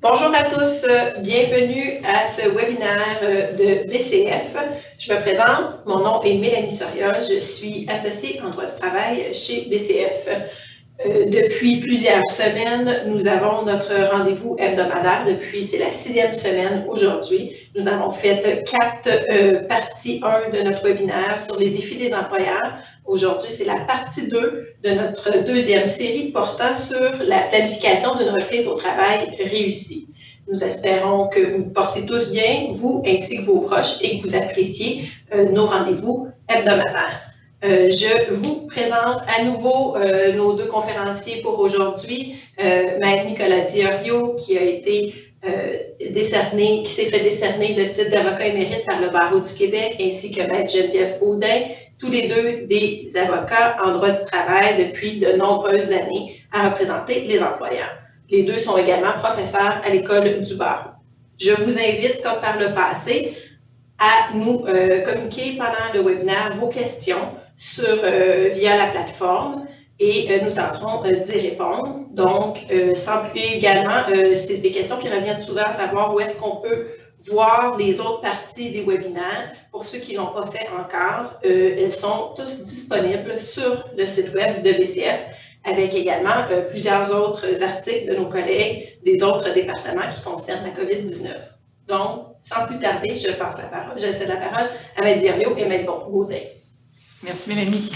Bonjour à tous, bienvenue à ce webinaire de BCF. Je me présente, mon nom est Mélanie Soria, je suis associée en droit du travail chez BCF. Depuis plusieurs semaines, nous avons notre rendez-vous hebdomadaire c'est la 6e semaine aujourd'hui. Nous avons fait 4 parties 1 de notre webinaire sur les défis des employeurs. Aujourd'hui, c'est la partie 2 de notre 2e série portant sur la planification d'une reprise au travail réussie. Nous espérons que vous vous portez tous bien, vous ainsi que vos proches, et que vous appréciez nos rendez-vous hebdomadaires. Je vous présente à nouveau nos 2 conférenciers pour aujourd'hui. Maître Nicolas Diorio, qui s'est fait décerner le titre d'avocat émérite par le Barreau du Québec, ainsi que Maître Geneviève Audin, tous les 2 des avocats en droit du travail depuis de nombreuses années à représenter les employeurs. Les 2 sont également professeurs à l'École du barreau. Je vous invite, comme par le passé, à nous communiquer pendant le webinaire vos questions via la plateforme et nous tenterons d'y répondre. Donc, sans plus également, c'est des questions qui reviennent souvent à savoir où est-ce qu'on peut voir les autres parties des webinaires. Pour ceux qui ne l'ont pas fait encore, elles sont tous disponibles sur le site web de BCF, avec également plusieurs autres articles de nos collègues des autres départements qui concernent la COVID-19. Donc, sans plus tarder, je cède la parole à Maître Diorio et Maître Gaudin. Merci, Mélanie.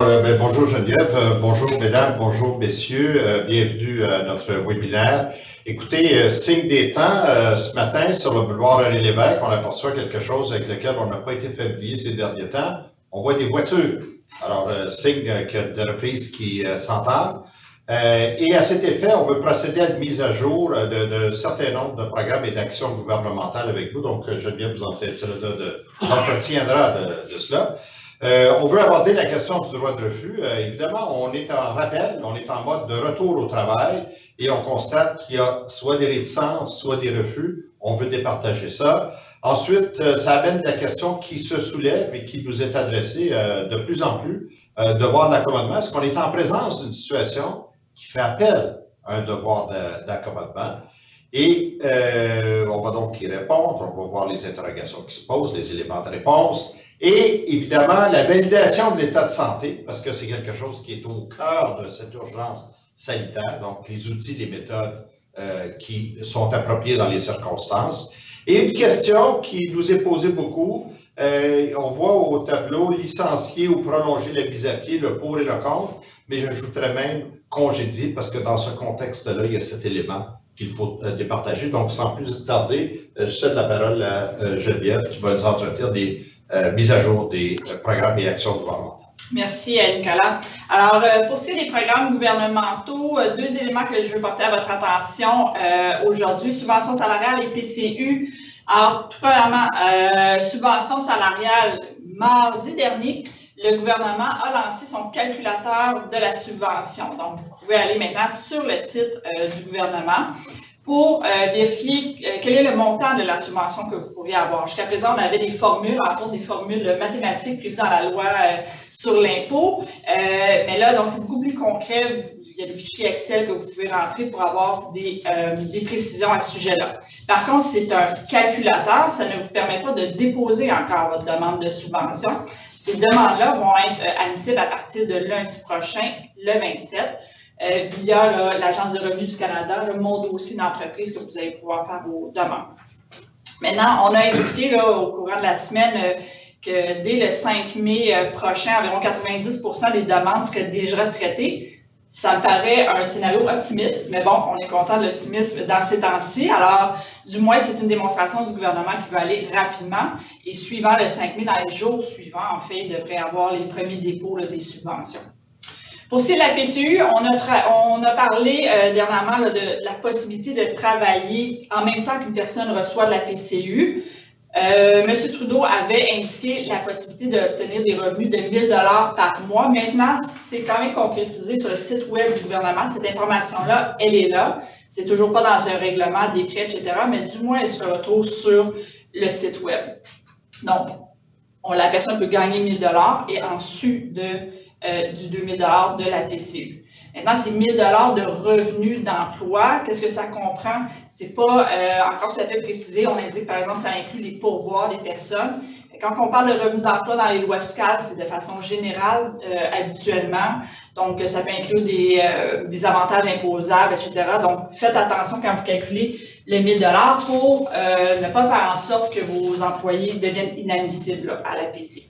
Bonjour Geneviève, bonjour mesdames, bonjour messieurs, bienvenue à notre webinaire. Écoutez, signe des temps, ce matin sur le boulevard René-Lévesque, on aperçoit quelque chose avec lequel on n'a pas été familier ces derniers temps. On voit des voitures. Alors, signe qu'il y a de reprises qui s'entendent. Et à cet effet, on veut procéder à une mise à jour de certain nombre de programmes et d'actions gouvernementales avec vous. Donc, Geneviève vous entretiendra de cela. On veut aborder la question du droit de refus. Évidemment, on est en rappel, on est en mode de retour au travail et on constate qu'il y a soit des réticences, soit des refus. On veut départager ça. Ensuite, ça amène la question qui se soulève et qui nous est adressée de plus en plus, devoir d'accommodement. Est-ce qu'on est en présence d'une situation qui fait appel à un devoir d'accommodement? Et on va donc y répondre, on va voir les interrogations qui se posent, les éléments de réponse, et évidemment la validation de l'état de santé, parce que c'est quelque chose qui est au cœur de cette urgence sanitaire, donc les outils, les méthodes qui sont appropriés dans les circonstances. Et une question qui nous est posée beaucoup, on voit au tableau licencier ou prolonger la mise à pied, le pour et le contre, mais j'ajouterais même congédier, parce que dans ce contexte-là, il y a cet élément qu'il faut départager. Donc, sans plus tarder, je cède la parole à Geneviève qui va nous entretenir des mises à jour des programmes et actions gouvernementales. Merci Nicolas. Alors, pour ce qui est des programmes gouvernementaux, 2 éléments que je veux porter à votre attention aujourd'hui, subvention salariale et PCU. Alors, tout premièrement, subvention salariale, mardi dernier, le gouvernement a lancé son calculateur de la subvention. Donc, vous pouvez aller maintenant sur le site du gouvernement pour vérifier quel est le montant de la subvention que vous pourriez avoir. Jusqu'à présent, on avait des formules, entre autres des formules mathématiques prévues dans la loi sur l'impôt. Mais là, donc, c'est beaucoup plus concret. Il y a des fichiers Excel que vous pouvez rentrer pour avoir des précisions à ce sujet-là. Par contre, c'est un calculateur. Ça ne vous permet pas de déposer encore votre demande de subvention. Ces demandes-là vont être admissibles à partir de lundi prochain, le 27. Via l'Agence de revenus du Canada, mon dossier d'entreprise que vous allez pouvoir faire vos demandes. Maintenant, on a indiqué au courant de la semaine que dès le 5 mai prochain, environ 90% des demandes seraient déjà traitées. Ça me paraît un scénario optimiste, mais bon, on est content de l'optimisme dans ces temps-ci. Alors, du moins, c'est une démonstration du gouvernement qui va aller rapidement. Et suivant le 5 mai, dans les jours suivants, en fait, il devrait avoir les premiers dépôts des subventions. Pour ce qui est de la PCU, on a parlé dernièrement de la possibilité de travailler en même temps qu'une personne reçoit de la PCU. M. Trudeau avait indiqué la possibilité d'obtenir des revenus de 1 000 $ par mois. Maintenant, c'est quand même concrétisé sur le site web du gouvernement. Cette information-là, elle est là. C'est toujours pas dans un règlement, décret, etc., mais du moins, elle se retrouve sur le site web. Donc, la personne peut gagner 1 000 $ et en su de du 2 000 de la PCU. Maintenant, c'est 1 000 de revenus d'emploi. Qu'est-ce que ça comprend? C'est pas encore tout à fait précisé. On indique, par exemple, ça inclut les pourboires des personnes. Quand on parle de revenus d'emploi dans les lois fiscales, c'est de façon générale habituellement. Donc, ça peut inclure des avantages imposables, etc. Donc, faites attention quand vous calculez les 1 000 $ pour ne pas faire en sorte que vos employés deviennent inadmissibles à la PCU.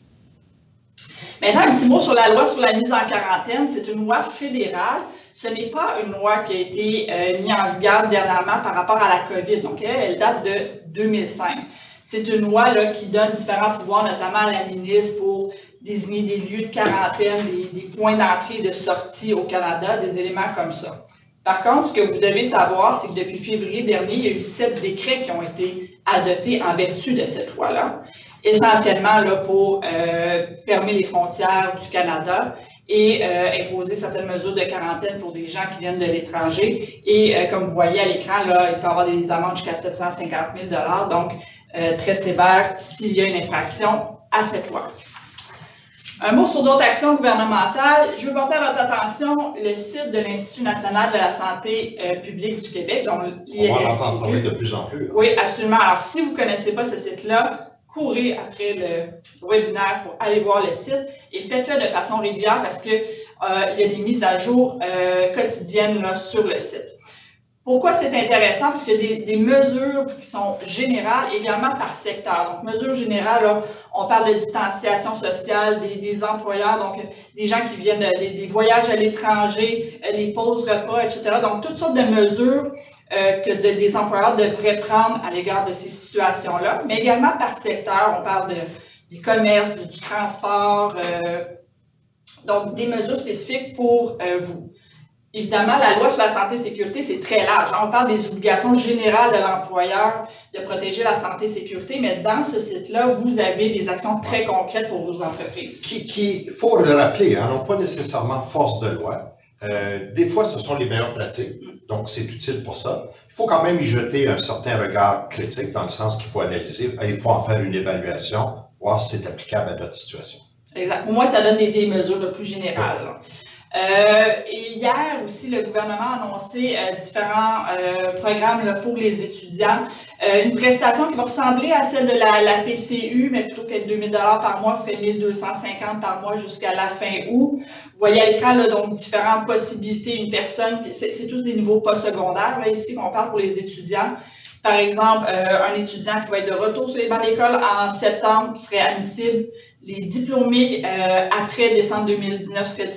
Maintenant, un petit mot sur la loi sur la mise en quarantaine. C'est une loi fédérale. Ce n'est pas une loi qui a été mise en vigueur dernièrement par rapport à la COVID. Donc, elle date de 2005. C'est une loi là, qui donne différents pouvoirs, notamment à la ministre, pour désigner des lieux de quarantaine, des points d'entrée et de sortie au Canada, des éléments comme ça. Par contre, ce que vous devez savoir, c'est que depuis février dernier, il y a eu 7 décrets qui ont été adoptés en vertu de cette loi-là, essentiellement là, pour fermer les frontières du Canada et imposer certaines mesures de quarantaine pour des gens qui viennent de l'étranger. Et comme vous voyez à l'écran, là, il peut y avoir des amendes jusqu'à 750 000 $, donc très sévères s'il y a une infraction à cette loi. Un mot sur d'autres actions gouvernementales. Je veux porter à votre attention le site de l'Institut national de la santé publique du Québec, donc l'INSPQ. On va en entendre parler de plus en plus. Hein. Oui, absolument. Alors, si vous ne connaissez pas ce site-là, courez après le webinaire pour aller voir le site et faites-le de façon régulière parce qu'il y a des mises à jour quotidiennes là, sur le site. Pourquoi c'est intéressant? Parce qu'il y a des mesures qui sont générales, également par secteur. Donc, mesures générales, là, on parle de distanciation sociale des employeurs, donc des gens qui viennent des voyages à l'étranger, les pauses repas, etc. Donc, toutes sortes de mesures que des employeurs devraient prendre à l'égard de ces situations-là, mais également par secteur. On parle du commerce, du transport, donc des mesures spécifiques pour vous. Évidemment, la loi sur la santé et la sécurité, c'est très large. On parle des obligations générales de l'employeur de protéger la santé et la sécurité, mais dans ce site-là, vous avez des actions très concrètes pour vos entreprises. Il faut le rappeler, hein, n'ont pas nécessairement force de loi. Des fois, ce sont les meilleures pratiques, donc c'est utile pour ça. Il faut quand même y jeter un certain regard critique dans le sens qu'il faut analyser, il faut en faire une évaluation, voir si c'est applicable à notre situation. Exact. Pour moi, ça donne des mesures de plus générales. Là. Et hier aussi, le gouvernement a annoncé différents programmes là, pour les étudiants. Une prestation qui va ressembler à celle de la PCU, mais plutôt qu'être 2 000 $ par mois, ce serait 1 250 par mois jusqu'à la fin août. Vous voyez à l'écran donc différentes possibilités. Une personne, c'est tous des niveaux postsecondaires là, ici qu'on parle pour les étudiants. Par exemple, un étudiant qui va être de retour sur les bancs d'école en septembre qui serait admissible. Les diplômés après décembre 2019 seraient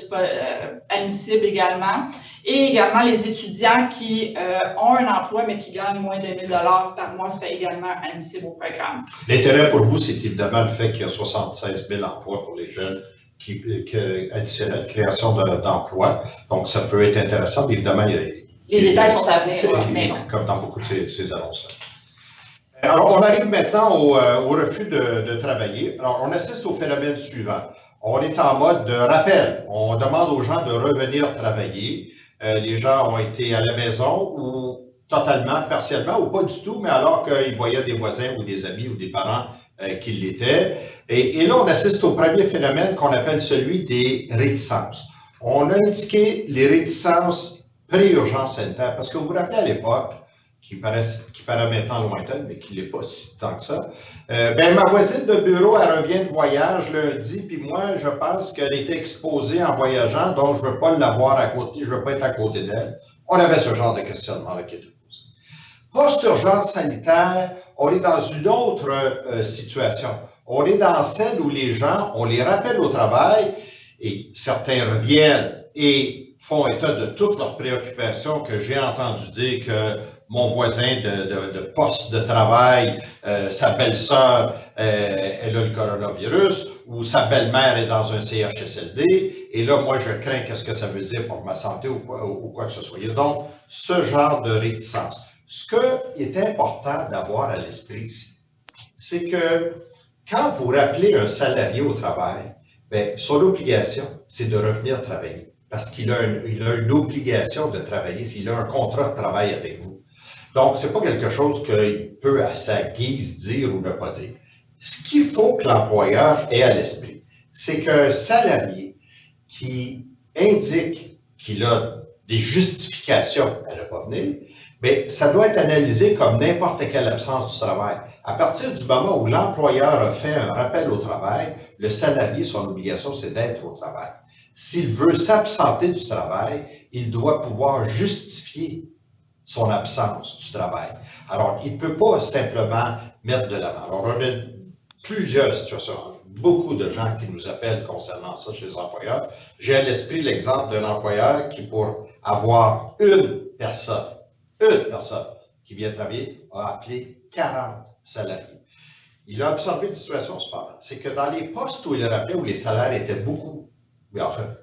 admissibles également. Et également, les étudiants qui ont un emploi mais qui gagnent moins de 1 000 $ par mois seraient également admissibles au programme. L'intérêt pour vous, c'est évidemment le fait qu'il y a 76 000 emplois pour les jeunes additionnels, création d'emplois. Donc, ça peut être intéressant. Évidemment, les détails sont à venir, mais non. Comme dans beaucoup de ces annonces-là. Alors, on arrive maintenant au refus de travailler. Alors, on assiste au phénomène suivant. On est en mode de rappel. On demande aux gens de revenir travailler. Les gens ont été à la maison ou totalement, partiellement, ou pas du tout, mais alors qu'ils voyaient des voisins ou des amis ou des parents qui l'étaient. Et là, on assiste au premier phénomène qu'on appelle celui des réticences. On a indiqué les réticences pré-urgence sanitaire, parce que vous vous rappelez à l'époque, qui paraît maintenant lointaine, mais qui ne l'est pas si tant que ça, ma voisine de bureau, elle revient de voyage lundi, puis moi, je pense qu'elle était exposée en voyageant, donc je ne veux pas l'avoir à côté, je ne veux pas être à côté d'elle. On avait ce genre de questionnement-là qui était posé. Post-urgence sanitaire, on est dans une autre situation. On est dans celle où les gens, on les rappelle au travail, et certains reviennent et font état de toutes leurs préoccupations, que j'ai entendu dire que mon voisin de poste de travail, sa belle-sœur, elle a le coronavirus, ou sa belle-mère est dans un CHSLD, et là, moi, je crains qu'est-ce que ça veut dire pour ma santé ou quoi que ce soit. Il y a donc ce genre de réticence. Ce qui est important d'avoir à l'esprit ici, c'est que quand vous rappelez un salarié au travail, bien, son obligation, c'est de revenir travailler. Parce qu'il a une obligation de travailler, s'il a un contrat de travail avec vous. Donc, ce n'est pas quelque chose qu'il peut à sa guise dire ou ne pas dire. Ce qu'il faut que l'employeur ait à l'esprit, c'est qu'un salarié, qui indique qu'il a des justifications à ne pas venir, mais ça doit être analysé comme n'importe quelle absence du travail. À partir du moment où l'employeur a fait un rappel au travail, le salarié, son obligation, c'est d'être au travail. S'il veut s'absenter du travail, il doit pouvoir justifier son absence du travail. Alors, il ne peut pas simplement mettre de l'avant. Alors, on a plusieurs situations, beaucoup de gens qui nous appellent concernant ça chez les employeurs. J'ai à l'esprit l'exemple d'un employeur qui, pour avoir une personne qui vient travailler, a appelé 40 salariés. Il a observé une situation cependant, c'est que dans les postes où il rappelait, où les salaires étaient beaucoup,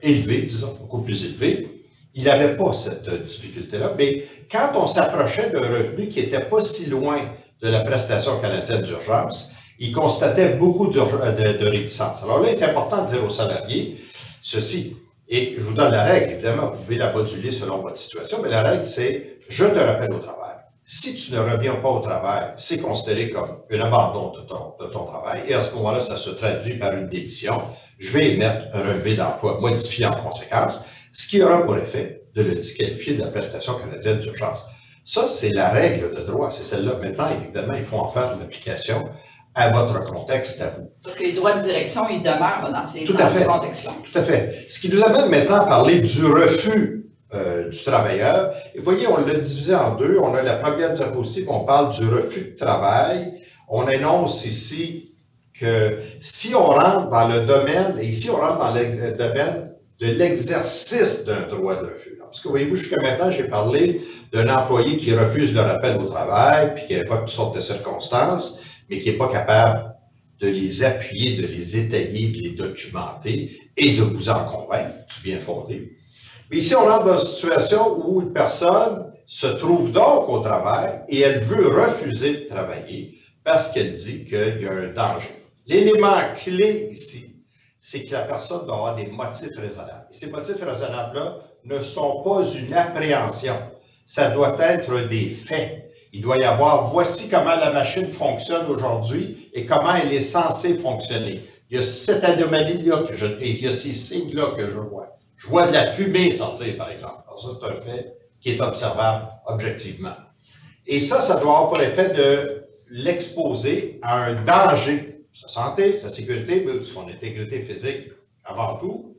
élevés, disons, beaucoup plus élevés, il n'avait pas cette difficulté-là. Mais quand on s'approchait d'un revenu qui n'était pas si loin de la prestation canadienne d'urgence, il constatait beaucoup de réticence. Alors là, il est important de dire aux salariés ceci. Et je vous donne la règle, évidemment, vous pouvez la moduler selon votre situation, mais la règle, c'est « je te rappelle au travail ». Si tu ne reviens pas au travail, c'est considéré comme un abandon de ton travail, et à ce moment-là, ça se traduit par une démission. Je vais émettre un relevé d'emploi modifié en conséquence, ce qui aura pour effet de le disqualifier de la prestation canadienne d'urgence. Ça, c'est la règle de droit, c'est celle-là. Maintenant, évidemment, il faut en faire une application à votre contexte, à vous. Parce que les droits de direction, ils demeurent dans ces contextes-là. Tout à fait. Ce qui nous amène maintenant à parler du refus du travailleur. Et vous voyez, on l'a divisé en deux. On a la première diapositive, on parle du refus de travail. On énonce ici que si on rentre dans le domaine, et ici on rentre dans le domaine de l'exercice d'un droit de refus. Parce que voyez-vous, jusqu'à maintenant, j'ai parlé d'un employé qui refuse le rappel au travail, puis qui n'a pas toutes sortes de circonstances, mais qui n'est pas capable de les appuyer, de les étayer, de les documenter et de vous en convaincre, tout bien fondé. Mais ici, on rentre dans une situation où une personne se trouve donc au travail et elle veut refuser de travailler parce qu'elle dit qu'il y a un danger. L'élément clé ici, c'est que la personne doit avoir des motifs raisonnables. Et ces motifs raisonnables-là ne sont pas une appréhension. Ça doit être des faits. Il doit y avoir, voici comment la machine fonctionne aujourd'hui et comment elle est censée fonctionner. Il y a cette anomalie-là et il y a ces signes-là que je vois. Je vois de la fumée sortir, par exemple. Alors ça, c'est un fait qui est observable objectivement. Et ça doit avoir pour effet de l'exposer à un danger, sa santé, sa sécurité, son intégrité physique avant tout.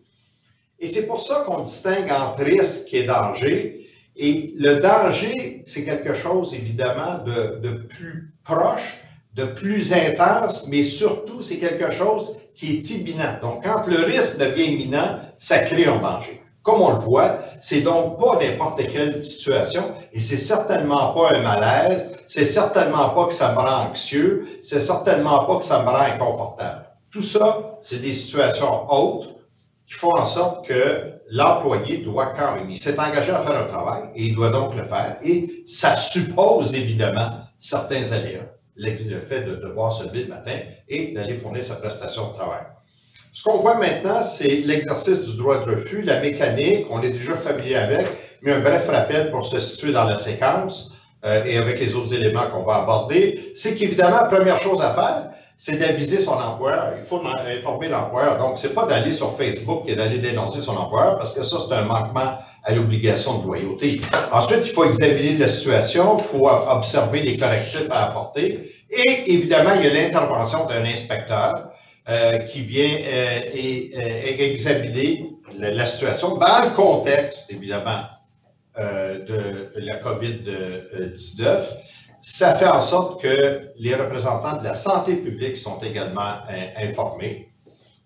Et c'est pour ça qu'on distingue entre risque et danger. Et le danger, c'est quelque chose, évidemment, de plus proche, de plus intense, mais surtout, c'est quelque chose qui est imminent. Donc, quand le risque devient imminent, ça crée un danger. Comme on le voit, c'est donc pas n'importe quelle situation, et c'est certainement pas un malaise, c'est certainement pas que ça me rend anxieux, c'est certainement pas que ça me rend inconfortable. Tout ça, c'est des situations hautes qui font en sorte que l'employé doit quand même, il s'est engagé à faire un travail et il doit donc le faire. Et ça suppose évidemment certains aléas, le fait de devoir se lever le matin et d'aller fournir sa prestation de travail. Ce qu'on voit maintenant, c'est l'exercice du droit de refus, la mécanique, on est déjà familier avec, mais un bref rappel pour se situer dans la séquence et avec les autres éléments qu'on va aborder, c'est qu'évidemment, la première chose à faire, c'est d'aviser son employeur. Il faut informer l'employeur. Donc, c'est pas d'aller sur Facebook et d'aller dénoncer son employeur, parce que ça, c'est un manquement à l'obligation de loyauté. Ensuite, il faut examiner la situation, il faut observer les correctifs à apporter, et évidemment, il y a l'intervention d'un inspecteur qui vient examiner la situation dans le contexte, évidemment, de la COVID-19. Ça fait en sorte que les représentants de la santé publique sont également informés.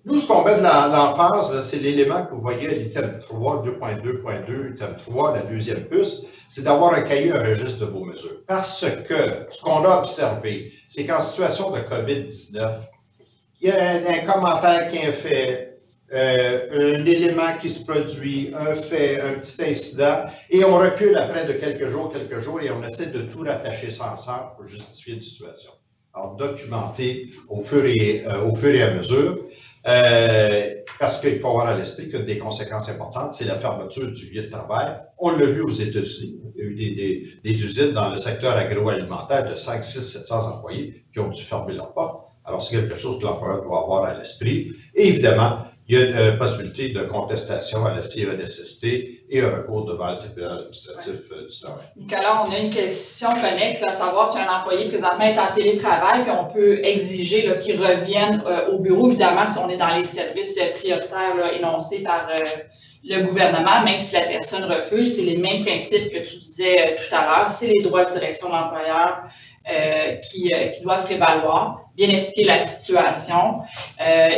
Nous, ce qu'on met de l'emphase, c'est l'élément que vous voyez à l'item 3, 2.2.2, item 3, la deuxième puce, c'est d'avoir un cahier, un registre de vos mesures. Parce que ce qu'on a observé, c'est qu'en situation de COVID-19, il y a un commentaire qui est fait, un élément qui se produit, un fait, un petit incident, et on recule après de quelques jours, et on essaie de tout rattacher ça ensemble pour justifier une situation. Alors, documenter au fur et à mesure, parce qu'il faut avoir à l'esprit que des conséquences importantes, c'est la fermeture du lieu de travail. On l'a vu aux États-Unis, il y a eu des usines dans le secteur agroalimentaire de 5, 6, 700 employés qui ont dû fermer leurs portes. Alors, c'est quelque chose que l'employeur doit avoir à l'esprit. Et évidemment, il y a une possibilité de contestation à la CENSST et un recours devant le tribunal administratif du travail. Nicolas, on a une question connexe, à savoir si un employé présentement est en télétravail, puis on peut exiger qu'il revienne au bureau, évidemment, si on est dans les services prioritaires là, énoncés par le gouvernement, même si la personne refuse. C'est les mêmes principes que tu disais tout à l'heure. C'est les droits de direction de l'employeur qui doivent prévaloir. Bien expliquer la situation.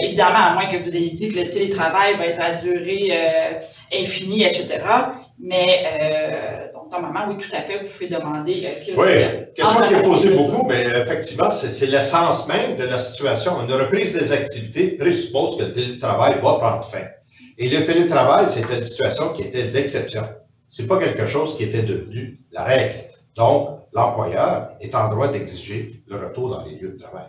Évidemment, à moins que vous ayez dit que le télétravail va être à durée infinie, etc. Mais, donc, normalement, oui, tout à fait, vous pouvez demander. Oui, question qui est posée beaucoup, mais effectivement, c'est l'essence même de la situation. Une reprise des activités présuppose que le télétravail va prendre fin. Et le télétravail, c'était une situation qui était d'exception. Ce n'est pas quelque chose qui était devenu la règle. Donc, l'employeur est en droit d'exiger le retour dans les lieux de travail.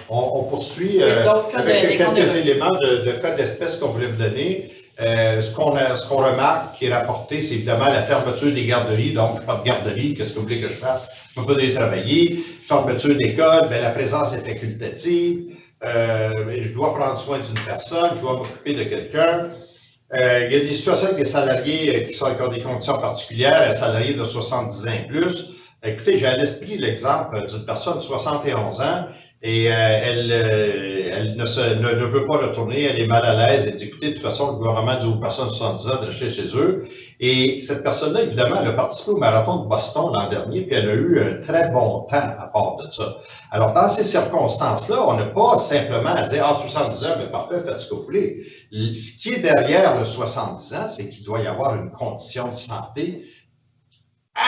On poursuit avec quelques éléments de cas d'espèce qu'on voulait vous donner. Ce qu'on remarque qui est rapporté, c'est évidemment la fermeture des garderies. Donc, je n'ai pas de garderie, qu'est-ce que vous voulez que je fasse? Je ne peux pas aller travailler. Fermeture d'école, la présence est facultative. Je dois prendre soin d'une personne, je dois m'occuper de quelqu'un. Il y a des situations avec des salariés qui sont dans des conditions particulières, un salarié de 70 ans et plus. Écoutez, j'ai à l'esprit l'exemple d'une personne de 71 ans et elle ne veut pas retourner, elle est mal à l'aise, elle dit, écoutez, de toute façon, le gouvernement dit aux personnes de 70 ans de rester chez eux. Et cette personne-là, évidemment, elle a participé au marathon de Boston l'an dernier, puis elle a eu un très bon temps à part de ça. Alors, dans ces circonstances-là, on n'a pas simplement à dire, 70 ans, mais parfait, faites ce que vous voulez. Ce qui est derrière le 70 ans, c'est qu'il doit y avoir une condition de santé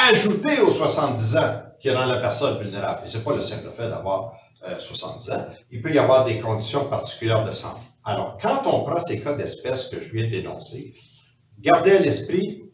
ajoutée aux 70 ans qui rend la personne vulnérable. Et ce n'est pas le simple fait d'avoir 70 ans. Il peut y avoir des conditions particulières de santé. Alors, quand on prend ces cas d'espèce que je viens d'énoncer, gardez à l'esprit,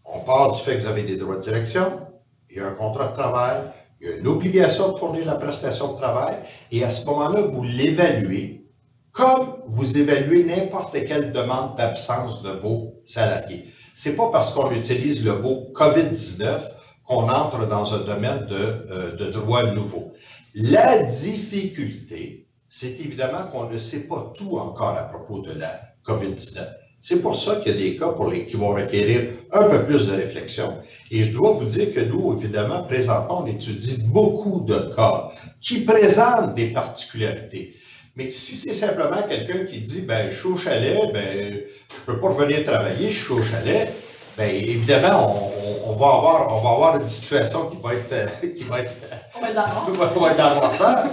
on part du fait que vous avez des droits de direction, il y a un contrat de travail, il y a une obligation de fournir la prestation de travail, et à ce moment-là, vous l'évaluez comme vous évaluez n'importe quelle demande d'absence de vos salariés. Ce n'est pas parce qu'on utilise le mot COVID-19 qu'on entre dans un domaine de droit nouveau. La difficulté, c'est évidemment qu'on ne sait pas tout encore à propos de la COVID-19. C'est pour ça qu'il y a des cas qui vont requérir un peu plus de réflexion. Et je dois vous dire que nous, évidemment, présentement, on étudie beaucoup de cas qui présentent des particularités. Mais si c'est simplement quelqu'un qui dit, ben, je suis au chalet, ben, je ne peux pas revenir travailler, je suis au chalet, ben, évidemment, on va avoir une situation qui va être on va être dans le noirceur.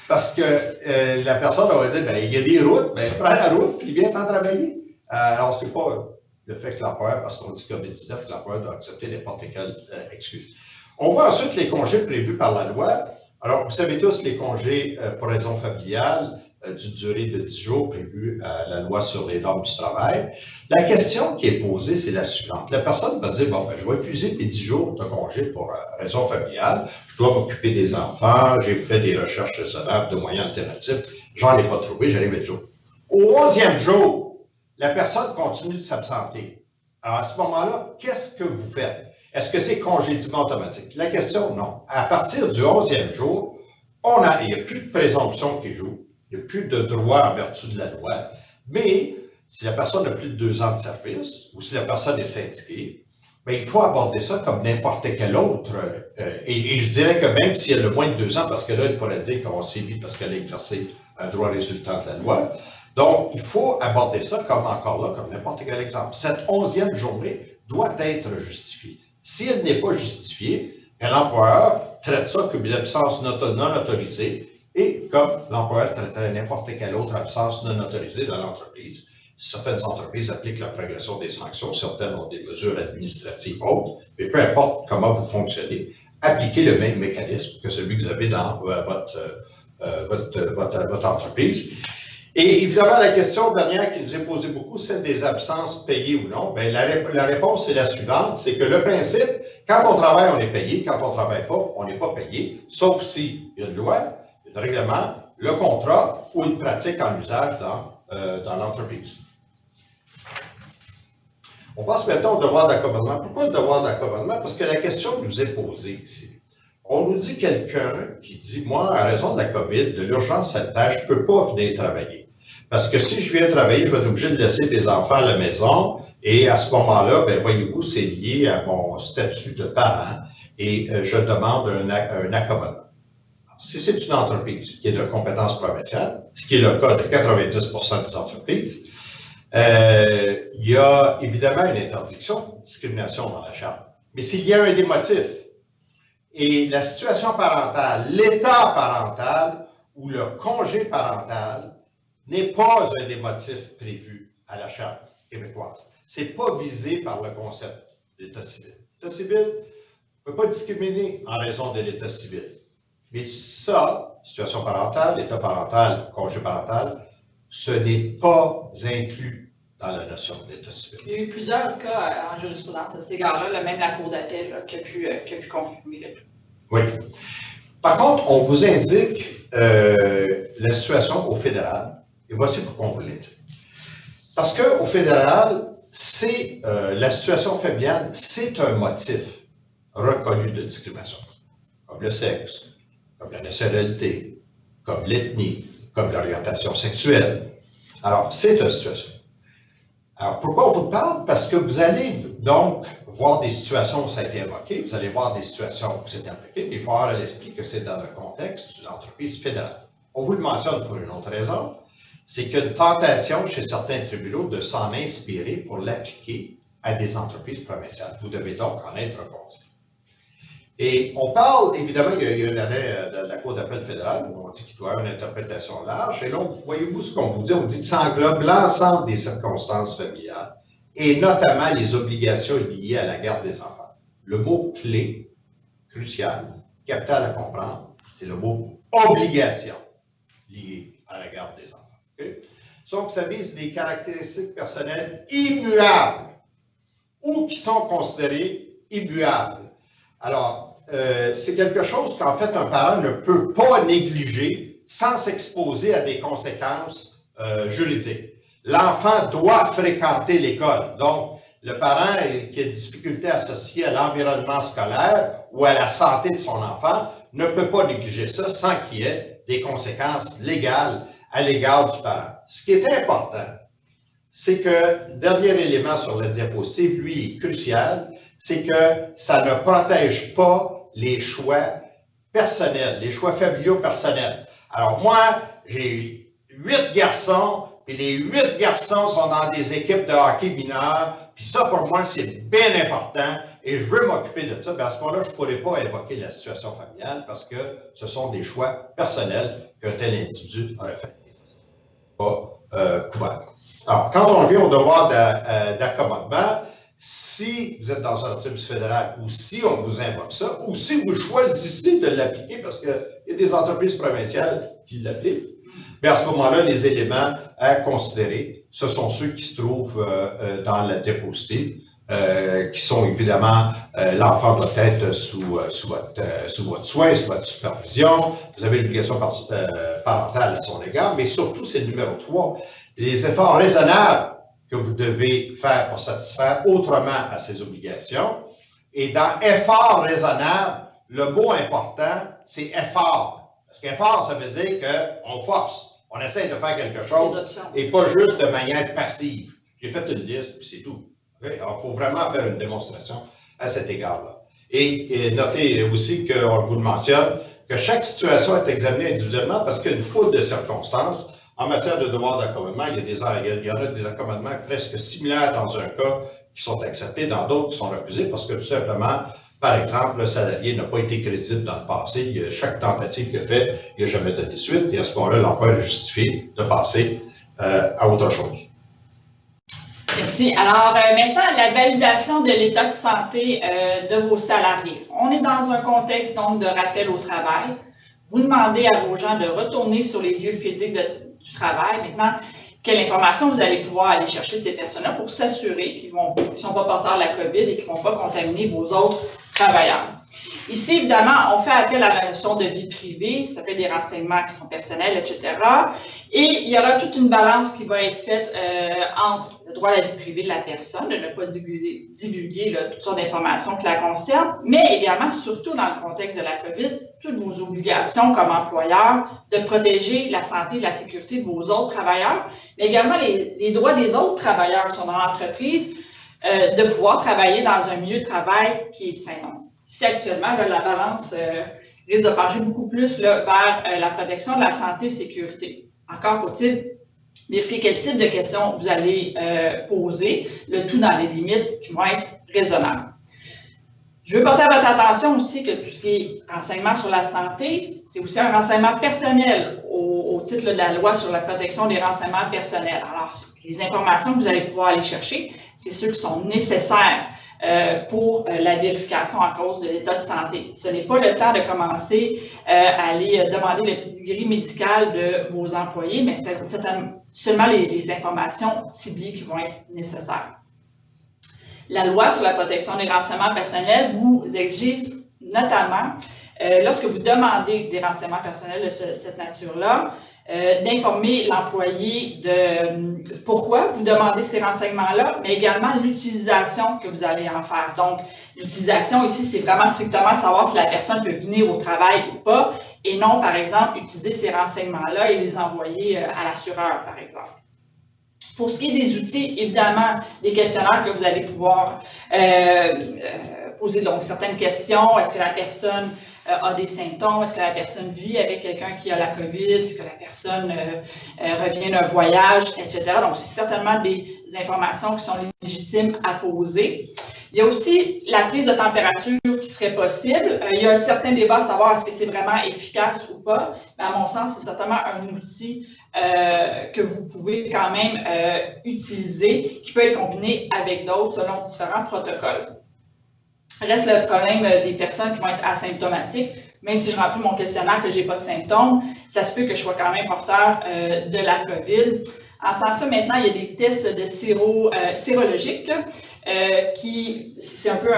Parce que la personne va dire, ben, il y a des routes, ben, prends la route, puis viens t'en travailler. Alors, ce n'est pas le fait que l'employeur, parce qu'on dit COVID-19, que l'employeur doit accepter n'importe quelle excuse. On voit ensuite les congés prévus par la loi. Alors, vous savez tous les congés pour raison familiale d'une durée de 10 jours prévus à la loi sur les normes du travail. La question qui est posée, c'est la suivante. La personne va dire, bon, ben, je vais épuiser tes 10 jours de congé pour raison familiale, je dois m'occuper des enfants, j'ai fait des recherches raisonnables de moyens alternatifs, j'en ai pas trouvé, j'arrive à 10 jours. Au 11e jour, la personne continue de s'absenter. Alors, à ce moment-là, qu'est-ce que vous faites? Est-ce que c'est congédiement automatique? La question, non. À partir du 11e jour, il n'y a plus de présomption qui joue, il n'y a plus de droit en vertu de la loi, mais si la personne a plus de 2 ans de service ou si la personne est syndiquée, bien, il faut aborder ça comme n'importe quel autre. Et je dirais que même si elle a moins de 2 ans, parce que là, elle pourrait dire qu'on sévit parce qu'elle a exercé un droit résultant de la loi. Donc, il faut aborder ça comme encore là, comme n'importe quel exemple. Cette 11e journée doit être justifiée. Si elle n'est pas justifiée, l'employeur traite ça comme une absence non autorisée et comme l'employeur traiterait n'importe quelle autre absence non autorisée dans l'entreprise. Certaines entreprises appliquent la progression des sanctions, certaines ont des mesures administratives autres, mais peu importe comment vous fonctionnez, appliquez le même mécanisme que celui que vous avez dans votre entreprise. Et évidemment, la question dernière qui nous est posée beaucoup, celle des absences payées ou non. Bien, la réponse est la suivante, c'est que le principe, quand on travaille, on est payé, quand on ne travaille pas, on n'est pas payé, sauf s'il y a une loi, un règlement, le contrat ou une pratique en usage dans l'entreprise. On passe maintenant au devoir d'accommodement. Pourquoi le devoir d'accommodement? Parce que la question nous est posée ici. On nous dit quelqu'un qui dit, moi, à raison de la COVID, de l'urgence sanitaire, je ne peux pas venir travailler. Parce que si je viens travailler, je vais être obligé de laisser mes enfants à la maison. Et à ce moment-là, ben, voyez-vous, c'est lié à mon statut de parent et je demande un accommodement. Si c'est une entreprise qui est de compétence provinciale, ce qui est le cas de 90% des entreprises, il y a évidemment une interdiction de discrimination dans la Charte. Mais s'il y a un des motifs, et la situation parentale, l'état parental ou le congé parental n'est pas un des motifs prévus à la Charte québécoise. Ce n'est pas visé par le concept d'état civil. L'état civil ne peut pas discriminer en raison de l'état civil. Mais ça, situation parentale, état parental, congé parental, ce n'est pas inclus dans la notion d'état civil. Il y a eu plusieurs cas en jurisprudence à cet égard-là, même la Cour d'appel qui a pu confirmer le tout. Oui. Par contre, on vous indique la situation au fédéral, et voici pourquoi on vous l'indique. Parce qu'au fédéral, la situation familiale, c'est un motif reconnu de discrimination, comme le sexe, comme la nationalité, comme l'ethnie, comme l'orientation sexuelle. Alors, c'est une situation. Alors, pourquoi on vous parle? Parce que vous allez donc voir des situations où ça a été évoqué, vous allez voir des situations où c'est impliqué, mais il faut avoir à l'esprit que c'est dans le contexte d'une entreprise fédérale. On vous le mentionne pour une autre raison, c'est qu'il y a une tentation chez certains tribunaux de s'en inspirer pour l'appliquer à des entreprises provinciales. Vous devez donc en être conscient. Et on parle, évidemment, il y a un arrêt de la Cour d'appel fédérale où on dit qu'il doit y avoir une interprétation large. Et là, voyez-vous ce qu'on vous dit? On dit que ça englobe l'ensemble des circonstances familiales et notamment les obligations liées à la garde des enfants. Le mot clé, crucial, capital à comprendre, c'est le mot obligation liée à la garde des enfants. Okay? Donc, ça vise des caractéristiques personnelles immuables ou qui sont considérées immuables. Alors, c'est quelque chose qu'en fait un parent ne peut pas négliger sans s'exposer à des conséquences juridiques. L'enfant doit fréquenter l'école. Donc, le parent qui a des difficultés associées à l'environnement scolaire ou à la santé de son enfant ne peut pas négliger ça sans qu'il y ait des conséquences légales à l'égard du parent. Ce qui est important, c'est que, dernier élément sur la diapositive, lui, est crucial, c'est que ça ne protège pas les choix personnels, les choix familiaux personnels. Alors moi, j'ai 8 garçons, puis les 8 garçons sont dans des équipes de hockey mineurs, puis ça, pour moi, c'est bien important, et je veux m'occuper de ça. Bien, à ce moment-là, je ne pourrais pas évoquer la situation familiale, parce que ce sont des choix personnels qu'un tel individu aurait fait. Pas couvert. Alors, quand on vient au devoir d'accommodement, si vous êtes dans un entreprise fédérale ou si on vous invoque ça, ou si vous choisissez de l'appliquer, parce qu'il y a des entreprises provinciales qui l'appliquent, bien à ce moment-là, les éléments à considérer, ce sont ceux qui se trouvent dans la diapositive, qui sont évidemment, l'enfant doit être sous votre soin, sous votre supervision, vous avez l'obligation parentale à son égard, mais surtout, c'est le numéro 3, les efforts raisonnables que vous devez faire pour satisfaire autrement à ces obligations. Et dans effort raisonnable, le mot important, c'est effort. Parce qu'effort, ça veut dire qu'on force, on essaie de faire quelque chose et pas juste de manière passive. J'ai fait une liste, puis c'est tout. Okay? Alors, il faut vraiment faire une démonstration à cet égard-là. Et notez aussi qu'on vous le mentionne, que chaque situation est examinée individuellement parce qu'il y a une foule de circonstances. En matière de devoir d'accommodement, il y en a des accommodements presque similaires dans un cas qui sont acceptés, dans d'autres qui sont refusés parce que tout simplement, par exemple, le salarié n'a pas été crédible dans le passé. Chaque tentative qu'il a fait, il n'a jamais donné suite et à ce moment-là, l'employeur est justifié de passer à autre chose. Merci. Alors, maintenant, la validation de l'état de santé de vos salariés. On est dans un contexte donc de rappel au travail. Vous demandez à vos gens de retourner sur les lieux physiques du travail. Maintenant, quelle information vous allez pouvoir aller chercher de ces personnes-là pour s'assurer qu'ils ne sont pas porteurs de la COVID et qu'ils ne vont pas contaminer vos autres travailleurs. Ici, évidemment, on fait appel à la notion de vie privée, ça fait des renseignements qui sont personnels, etc. Et il y aura toute une balance qui va être faite entre le droit à la vie privée de la personne, de ne pas divulguer là, toutes sortes d'informations qui la concernent, mais également, surtout dans le contexte de la COVID, toutes vos obligations comme employeur de protéger la santé et la sécurité de vos autres travailleurs, mais également les droits des autres travailleurs qui sont dans l'entreprise, de pouvoir travailler dans un milieu de travail qui est sain. Ici, actuellement, là, la balance risque de pencher beaucoup plus là, vers la protection de la santé et sécurité. Encore faut-il vérifier quel type de questions vous allez poser, le tout dans les limites qui vont être raisonnables. Je veux porter à votre attention aussi que tout ce qui est renseignement sur la santé, c'est aussi un renseignement personnel au titre de la loi sur la protection des renseignements personnels. Alors, les informations que vous allez pouvoir aller chercher, c'est ceux qui sont nécessaires pour la vérification en cause de l'état de santé. Ce n'est pas le temps de commencer à aller demander le pedigree médical de vos employés, mais c'est seulement les informations ciblées qui vont être nécessaires. La loi sur la protection des renseignements personnels vous exige notamment, lorsque vous demandez des renseignements personnels de cette nature-là, d'informer l'employé de pourquoi vous demandez ces renseignements-là, mais également l'utilisation que vous allez en faire. Donc, l'utilisation ici, c'est vraiment strictement savoir si la personne peut venir au travail ou pas, et non, par exemple, utiliser ces renseignements-là et les envoyer à l'assureur, par exemple. Pour ce qui est des outils, évidemment, des questionnaires que vous allez pouvoir poser donc certaines questions. Est-ce que la personne a des symptômes? Est-ce que la personne vit avec quelqu'un qui a la COVID? Est-ce que la personne revient d'un voyage, etc. Donc, c'est certainement des informations qui sont légitimes à poser. Il y a aussi la prise de température qui serait possible. Il y a un certain débat à savoir est-ce que c'est vraiment efficace ou pas. Mais à mon sens, c'est certainement un outil que vous pouvez quand même utiliser, qui peut être combiné avec d'autres selon différents protocoles. Reste le problème des personnes qui vont être asymptomatiques. Même si je remplis mon questionnaire que je n'ai pas de symptômes, ça se peut que je sois quand même porteur de la COVID. En ce sens-là, maintenant, il y a des tests de sérologiques qui, c'est un peu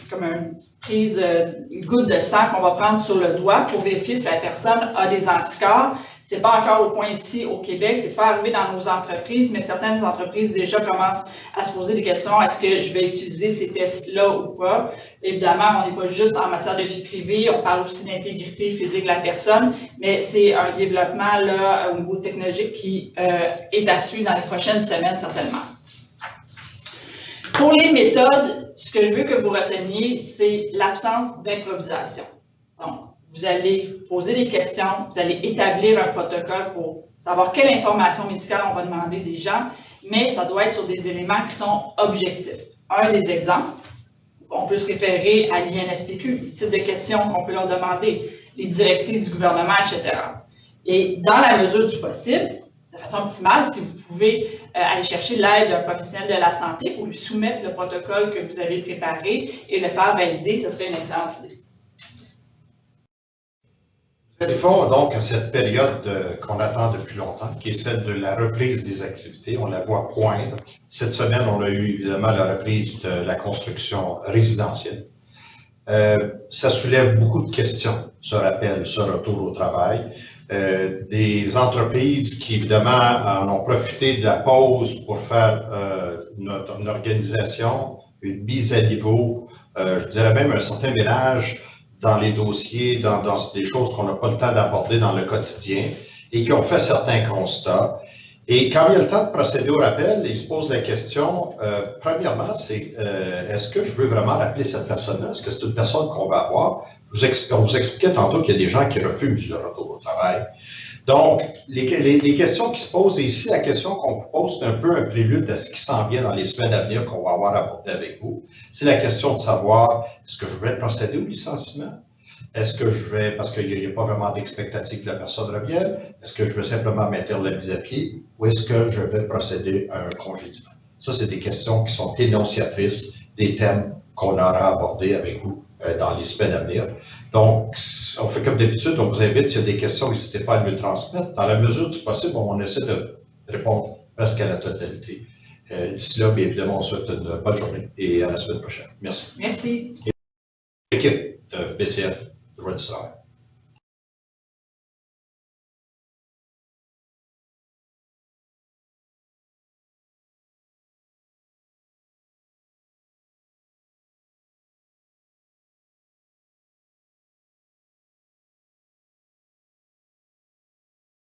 comme une prise, une goutte de sang qu'on va prendre sur le doigt pour vérifier si la personne a des anticorps. Ce n'est pas encore au point ici au Québec, ce n'est pas arrivé dans nos entreprises, mais certaines entreprises déjà commencent à se poser des questions. Est-ce que je vais utiliser ces tests-là ou pas? Évidemment, on n'est pas juste en matière de vie privée, on parle aussi d'intégrité physique de la personne, mais c'est un développement là, au niveau technologique qui est à suivre dans les prochaines semaines, certainement. Pour les méthodes, ce que je veux que vous reteniez, c'est l'absence d'improvisation. Donc, vous allez poser des questions, vous allez établir un protocole pour savoir quelle information médicale on va demander des gens, mais ça doit être sur des éléments qui sont objectifs. Un des exemples, on peut se référer à l'INSPQ, le type de questions qu'on peut leur demander, les directives du gouvernement, etc. Et dans la mesure du possible, de façon optimale, si vous pouvez aller chercher l'aide d'un professionnel de la santé pour lui soumettre le protocole que vous avez préparé et le faire valider, ce serait une excellente idée. Nous arrivons donc à cette période qu'on attend depuis longtemps, qui est celle de la reprise des activités. On la voit poindre. Cette semaine, on a eu évidemment la reprise de la construction résidentielle. Ça soulève beaucoup de questions, ce rappel, ce retour au travail. Des entreprises qui, évidemment, en ont profité de la pause pour faire une organisation, une mise à niveau, je dirais même un certain ménage dans les dossiers, dans des choses qu'on n'a pas le temps d'aborder dans le quotidien et qui ont fait certains constats. Et quand il y a le temps de procéder au rappel, ils se posent la question, premièrement, c'est est-ce que je veux vraiment rappeler cette personne-là? Est-ce que c'est une personne qu'on va avoir? On vous expliquait tantôt qu'il y a des gens qui refusent le retour au travail. Donc, les questions qui se posent, et ici, la question qu'on vous pose, c'est un peu un prélude de ce qui s'en vient dans les semaines à venir qu'on va avoir abordé avec vous. C'est la question de savoir, est-ce que je vais procéder au licenciement? Est-ce que je vais, parce qu'il n'y a pas vraiment d'expectative que la personne revienne, est-ce que je vais simplement mettre la mise à pied ou est-ce que je vais procéder à un congédiement? Ça, c'est des questions qui sont énonciatrices des thèmes qu'on aura abordés avec vous dans les semaines à venir. Donc, on fait comme d'habitude, on vous invite, s'il y a des questions, n'hésitez pas à nous transmettre. Dans la mesure du possible, on essaie de répondre presque à la totalité. D'ici là, bien évidemment, on souhaite une bonne journée et à la semaine prochaine. Merci. Merci. Équipe. de BCF, droit du travail.